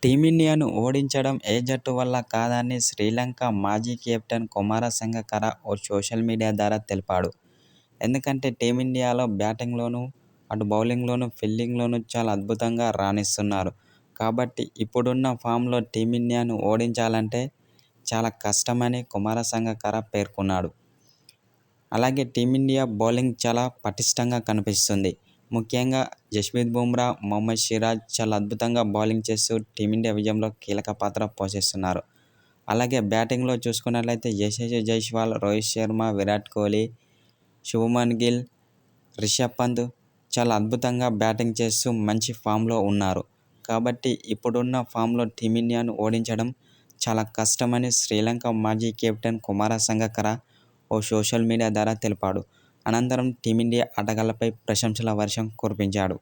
టీమిండియాను ఓడించడం ఏ జట్టు వల్ల కాదని శ్రీలంక మాజీ కెప్టెన్ కుమార సంగక్కర ఓ సోషల్ మీడియా ద్వారా తెలిపాడు. ఎందుకంటే టీమిండియాలో బ్యాటింగ్లోనూ, అటు బౌలింగ్లోనూ, ఫీల్డింగ్లోనూ చాలా అద్భుతంగా రాణిస్తున్నారు. కాబట్టి ఇప్పుడున్న ఫామ్‌లో టీమిండియాను ఓడించాలంటే చాలా కష్టమని కుమార సంగక్కర పేర్కొన్నాడు. అలాగే టీమిండియా బౌలింగ్ చాలా పటిష్టంగా కనిపిస్తుంది. ముఖ్యంగా జస్ప్రీత్ బుమ్రా, మొహమ్మద్ సిరాజ్ చాలా అద్భుతంగా బౌలింగ్ చేస్తూ టీమిండియా విజయంలో కీలక పాత్ర పోషిస్తున్నారు. అలాగే బ్యాటింగ్‌లో చూసుకున్నట్లయితే యశస్వి జైస్వాల్, రోహిత్ శర్మ, విరాట్ కోహ్లీ, శుభ్మన్ గిల్, రిషభ్ పంత్ చాలా అద్భుతంగా బ్యాటింగ్ చేస్తూ మంచి ఫామ్‌లో ఉన్నారు. కాబట్టి ఇప్పుడున్న ఫామ్‌లో టీమిండియాను ఓడించడం చాలా కష్టమని శ్రీలంక మాజీ కెప్టెన్ కుమార సంగక్కర ఓ సోషల్ మీడియా ద్వారా తెలిపాడు. అనంతరం టీమిండియా ఆటగాళ్లపై ప్రశంసల వర్షం కురిపించాడు.